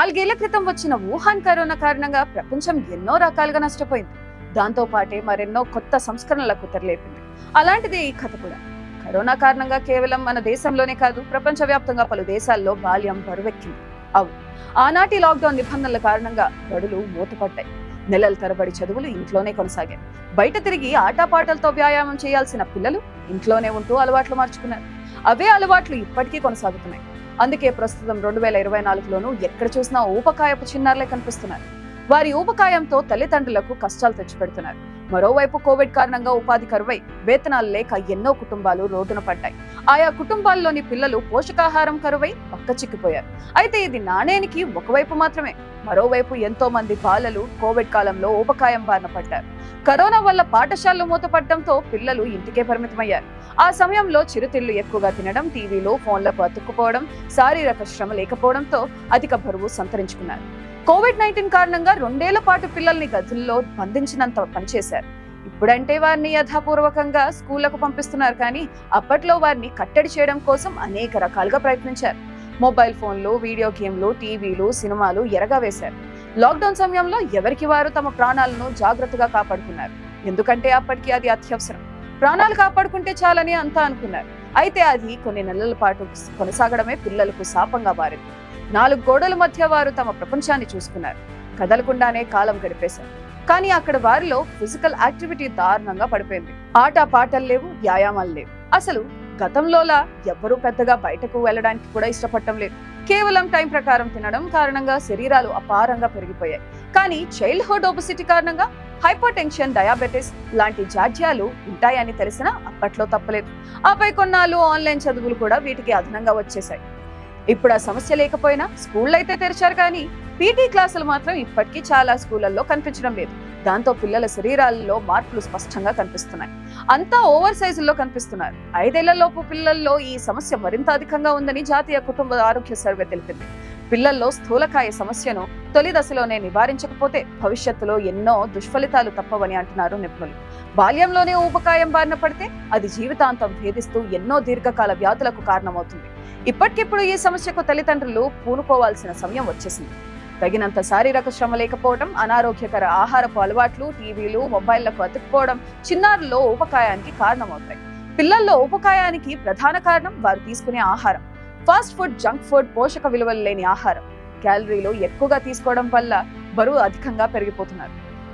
4 ఏళ్ల క్రితం వచ్చిన వుహాన్ కరోనా కారణంగా ప్రపంచం ఎన్నో రకాలుగా నష్టపోయింది. దాంతో పాటే మరెన్నో కొత్త సంస్కరణలకు తెరలేపింది. అలాంటిదే ఈ కథ కూడా. కరోనా కారణంగా కేవలం మన దేశంలోనే కాదు, ప్రపంచవ్యాప్తంగా పలు దేశాల్లో బాల్యం బరువెక్కింది. అవును, ఆనాటి లాక్డౌన్ నిబంధనల కారణంగా బడులు మూతపడ్డాయి. నెలల తరబడి చదువులు ఇంట్లోనే కొనసాగాయి. బయట తిరిగి ఆటపాటలతో వ్యాయామం చేయాల్సిన పిల్లలు ఇంట్లోనే ఉంటూ అలవాట్లు మార్చుకున్నారు. అవే అలవాట్లు ఇప్పటికీ కొనసాగుతున్నాయి. అందుకే ప్రస్తుతం 2024లోనూ ఎక్కడ చూసినా ఊబకాయపు చిన్నారులే కనిపిస్తున్నారు. వారి ఊబకాయంతో తల్లిదండ్రులకు కష్టాలు తెచ్చిపెడుతున్నారు. మరోవైపు కోవిడ్ కారణంగా ఉపాధి కరువై వేతనాలు లేక ఎన్నో కుటుంబాలు రోడ్డున పడ్డాయి. ఆయా కుటుంబాల్లోని పిల్లలు పోషకాహారం కరువై పక్కచిక్కిపోయారు. అయితే ఇది నాణేనికి ఒకవైపు మాత్రమే. మరోవైపు ఎంతో మంది బాలలు కోవిడ్ కాలంలో ఊబకాయం బారిన పడ్డారు. కరోనా వల్ల పాఠశాలలు మూతపడడంతో పిల్లలు ఇంటికే పరిమితమయ్యారు. ఆ సమయంలో చిరుతిళ్లు ఎక్కువగా తినడం, టీవీలు, ఫోన్లకు అతుక్కుపోవడం, శారీరక శ్రమ లేకపోవడంతో అధిక బరువు సంతరించుకున్నారు. కోవిడ్-19 కారణంగా 2 ఏళ్ల పాటు పిల్లల్ని గదుల్లో బంధించినంత పనిచేశారు. ఇప్పుడంటే వారిని యథాపూర్వకంగా స్కూళ్లకు పంపిస్తున్నారు, కానీ అప్పట్లో వారిని కట్టడి చేయడం కోసం అనేక రకాలుగా ప్రయత్నించారు. మొబైల్ ఫోన్లు, వీడియో గేమ్లు, టీవీలు, సినిమాలు ఎరగా వేశారు. లాక్డౌన్ సమయంలో ఎవరికి వారు తమ ప్రాణాలను జాగ్రత్తగా కాపాడుకున్నారు. ఎందుకంటే అప్పటికి అది అత్యవసరం. ప్రాణాలు కాపాడుకుంటే చాలని అంతా అనుకున్నారు. అయితే అది కొన్ని నెలల పాటు కొనసాగడమే పిల్లలకు శాపంగా మారింది. 4 గోడల మధ్య వారు తమ ప్రపంచాన్ని చూసుకున్నారు. కదలకుండానే కాలం గడిపేశారు. కానీ అక్కడ వారిలో ఫిజికల్ యాక్టివిటీ దారుణంగా పడిపోయింది. ఆట పాటలు లేవు, వ్యాయామాలు లేవు. అసలు గతంలోలా ఎవ్వరూ పెద్దగా బయటకు వెళ్ళడానికి కూడా ఇష్టపడటం లేదు. కేవలం టైం ప్రకారం తినడం కారణంగా శరీరాలు అపారంగా పెరిగిపోయాయి. కానీ చైల్డ్హుడ్ ఒబెసిటీ కారణంగా హైపర్ టెన్షన్, డయాబెటిస్ లాంటి జాడ్యాలు ఉంటాయని తెలిసినా అప్పట్లో తప్పలేదు. ఆపై కొన్నాళ్ళు ఆన్లైన్ చదువులు కూడా వీటికి అదనంగా వచ్చేసాయి. ఇప్పుడు ఆ సమస్య లేకపోయినా స్కూళ్ళు అయితే తెరిచారు, కానీ పీటీ క్లాసులు మాత్రం ఇప్పటికీ చాలా స్కూళ్లలో కనిపించడం లేదు. దాంతో పిల్లల శరీరాల్లో మార్పులు స్పష్టంగా కనిపిస్తున్నాయి. అంతా ఓవర్ సైజుల్లో కనిపిస్తున్నారు. 5 ఏళ్లలోపు పిల్లల్లో ఈ సమస్య మరింత అధికంగా ఉందని జాతీయ కుటుంబ ఆరోగ్య సర్వే తెలిపింది. పిల్లల్లో స్థూలకాయ సమస్యను తొలి దశలోనే నివారించకపోతే భవిష్యత్తులో ఎన్నో దుష్ఫలితాలు తప్పవని అంటున్నారు నిపుణులు. బాల్యంలోనే ఊబకాయం బారిన పడితే అది జీవితాంతం భేదిస్తూ ఎన్నో దీర్ఘకాల వ్యాధులకు కారణమవుతుంది. ఇప్పటికిప్పుడు ఈ సమస్యకు తల్లిదండ్రులు పూనుకోవాల్సిన సమయం వచ్చేసింది. తగినంత శారీరక శ్రమ లేకపోవడం, అనారోగ్యకర ఆహారపు అలవాట్లు, టీవీలు, మొబైళ్లకు అతుక్కుపోవడం చిన్నారుల్లో ఊబకాయానికి కారణమవుతాయి. పిల్లల్లో ఊబకాయానికి ప్రధాన కారణం వారు తీసుకునే ఆహారం. ఫాస్ట్ ఫుడ్, జంక్ ఫుడ్, పోషక విలువలు లేని ఆహారం, క్యాలరీలు ఎక్కువగా తీసుకోవడం వల్ల బరువు అధికంగా పెరిగిపోతున్నారు.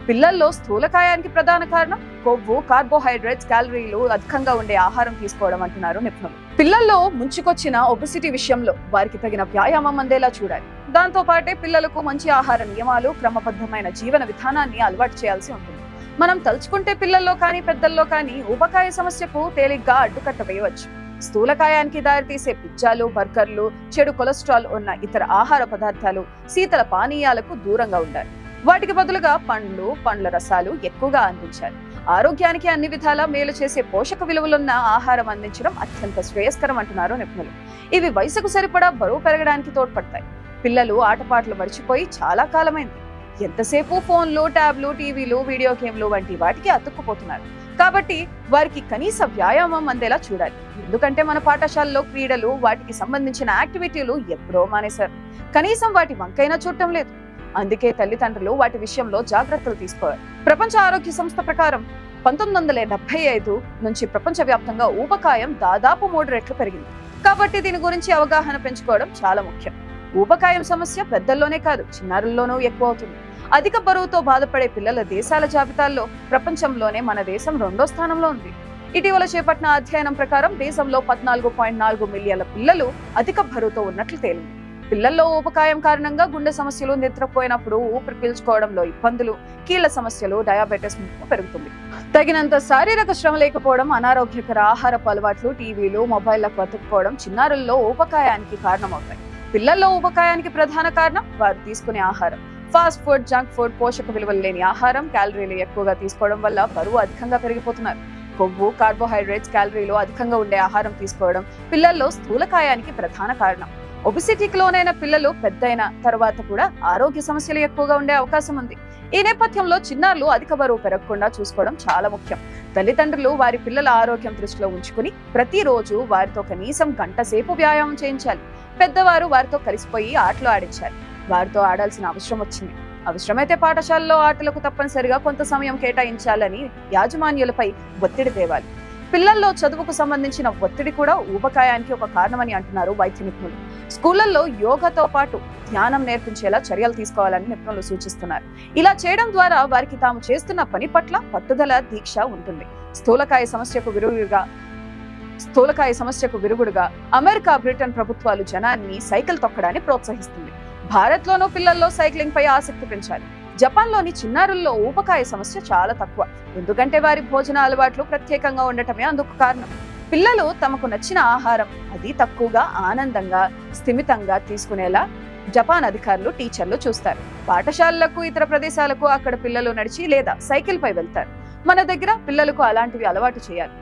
పిల్లల్లో స్థూలకాయానికి ప్రధాన కారణం కొవ్వు, కార్బోహైడ్రేట్స్, క్యాలరీలు అధికంగా ఉండే ఆహారం తీసుకోవడం అంటున్నారు నిపుణులు. పిల్లల్లో ముంచుకొచ్చిన ఒబెసిటీ విషయంలో వారికి తగిన వ్యాయామం అందేలా చూడాలి. దాంతో పాటే పిల్లలకు మంచి ఆహార నియమాలు, క్రమబద్ధమైన జీవన విధానాన్ని అలవాటు చేయాల్సి ఉంటుంది. మనం తలుచుకుంటే పిల్లల్లో కానీ పెద్దల్లో కానీ ఊబకాయ సమస్యకు తేలిగ్గా అడ్డుకట్ట వేయవచ్చు. స్థూలకాయానికి దారితీసే పిజ్జాలు, బర్గర్లు, చెడు కొలెస్ట్రాల్ ఉన్న ఇతర ఆహార పదార్థాలు, శీతల పానీయాలకు దూరంగా ఉండాలి. వాటికి బదులుగా పండ్లు, పండ్ల రసాలు ఎక్కువగా అందించాలి. ఆరోగ్యానికి అన్ని విధాలా మేలు చేసే పోషక విలువలున్న ఆహారం అందించడం అత్యంత శ్రేయస్కరం అంటున్నారు నిపుణులు. ఇవి వయసుకు సరిపడా బరువు పెరగడానికి తోడ్పడతాయి. పిల్లలు ఆటపాటలు మర్చిపోయి చాలా కాలమైంది. ఎంతసేపు ఫోన్లు, ట్యాబ్లు, టీవీలు, వీడియో గేమ్లు వంటి వాటికి అతుక్కుపోతున్నారు. కాబట్టి వారికి కనీస వ్యాయామం అందేలా చూడాలి. ఎందుకంటే మన పాఠశాలలో క్రీడలు, వాటికి సంబంధించిన యాక్టివిటీలు ఎప్పుడో మానేశారు. కనీసం వాటి వంకైనా చూడటం లేదు. అందుకే తల్లిదండ్రులు వాటి విషయంలో జాగ్రత్తలు తీసుకోవాలి. ప్రపంచ ఆరోగ్య సంస్థ ప్రకారం 1975 నుంచి ప్రపంచవ్యాప్తంగా ఊబకాయం దాదాపు 3 రెట్లు పెరిగింది. కాబట్టి దీని గురించి అవగాహన పెంచుకోవడం చాలా ముఖ్యం. ఊబకాయం సమస్య పెద్దల్లోనే కాదు, చిన్నారుల్లోనూ ఎక్కువ అవుతుంది. అధిక బరువుతో బాధపడే పిల్లల దేశాల జాబితాల్లో ప్రపంచంలోనే మన దేశం 2వ స్థానంలో ఉంది. ఇటీవల చేపట్టిన అధ్యయనం ప్రకారం దేశంలో 14.4 మిలియన్ల పిల్లలు అధిక బరువుతో ఉన్నట్లు తేలింది. పిల్లల్లో ఊబకాయం కారణంగా గుండె సమస్యలు, నిద్రపోయినప్పుడు ఊపిరి పీల్చుకోవడంలో ఇబ్బందులు, కీళ్ల సమస్యలు, డయాబెటిస్ ముప్పు పెరుగుతుంది. తగినంత శారీరక శ్రమ లేకపోవడం, అనారోగ్యకర ఆహారపు అలవాట్లు, టీవీలు, మొబైళ్లకు అతుక్కుపోవడం చిన్నారుల్లో ఊబకాయానికి కారణమవుతాయి. పిల్లల్లో ఊబకాయానికి ప్రధాన కారణం వారు తీసుకునే ఆహారం. ఫాస్ట్ ఫుడ్, జంక్ ఫుడ్, పోషక విలువలు లేని ఆహారం, క్యాలరీలు ఎక్కువగా తీసుకోవడం వల్ల బరువు అధికంగా పెరిగిపోతున్నారు. కొవ్వు, కార్బోహైడ్రేట్స్, క్యాలరీలు అధికంగా ఉండే ఆహారం తీసుకోవడం పిల్లల్లో స్థూలకాయానికి ప్రధాన కారణం. ఒబెసిటీకి లోనైన పిల్లలు పెద్దయిన తర్వాత కూడా ఆరోగ్య సమస్యలు ఎక్కువగా ఉండే అవకాశం ఉంది. ఈ నేపథ్యంలో చిన్నారులు అధిక బరువు పెరగకుండా చూసుకోవడం చాలా ముఖ్యం. తల్లిదండ్రులు వారి పిల్లల ఆరోగ్యం దృష్టిలో ఉంచుకుని ప్రతిరోజు వారితో కనీసం 1 గంట సేపు వ్యాయామం చేయించాలి. పెద్దవారు వారితో కలిసిపోయి ఆటలు ఆడించాలి. వారితో ఆడాల్సిన అవసరం వచ్చింది. అవసరమైతే పాఠశాలలో ఆటలకు తప్పనిసరిగా కొంత సమయం కేటాయించాలని యాజమాన్యులపై ఒత్తిడి తేవాలి. పిల్లల్లో చదువుకు సంబంధించిన ఒత్తిడి కూడా ఊబకాయానికి ఒక కారణమని అంటున్నారు వైద్య నిపుణులు. స్కూళ్లలో యోగాతో పాటు ధ్యానం నేర్పించేలా చర్యలు తీసుకోవాలని నిపుణులు సూచిస్తున్నారు. ఇలా చేయడం ద్వారా వారికి తాము చేస్తున్న పని పట్ల పట్టుదల, దీక్ష ఉంటుంది. స్థూలకాయ సమస్యకు విరుగుడుగా అమెరికా, బ్రిటన్ ప్రభుత్వాలు జనాన్ని సైకిల్ తొక్కడాన్ని ప్రోత్సహిస్తుంది. భారత్లోనూ పిల్లల్లో సైక్లింగ్ పై ఆసక్తి పెంచాలి. జపాన్లోని చిన్నారుల్లో ఊబకాయ సమస్య చాలా తక్కువ, ఎందుకంటే వారి భోజన అలవాట్లు ప్రత్యేకంగా ఉండటమే అందుకు కారణం. పిల్లలు తమకు నచ్చిన ఆహారం అది తక్కువగా, ఆనందంగా, స్థిమితంగా తీసుకునేలా జపాన్ అధికారులు, టీచర్లు చూస్తారు. పాఠశాలలకు, ఇతర ప్రదేశాలకు అక్కడ పిల్లలు నడిచి లేదా సైకిల్ పై వెళ్తారు. మన దగ్గర పిల్లలకు అలాంటివి అలవాటు చేయాలి.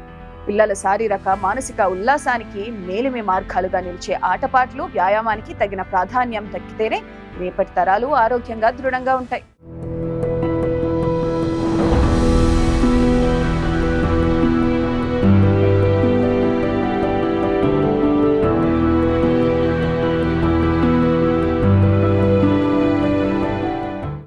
పిల్లల శారీరక, మానసిక ఉల్లాసానికి మేలిమి మార్గాలుగా నిలిచే ఆటపాటలు, వ్యాయామానికి తగిన ప్రాధాన్యం దక్కితేనే రేపటి తరాలు ఆరోగ్యంగా, దృఢంగా ఉంటాయి.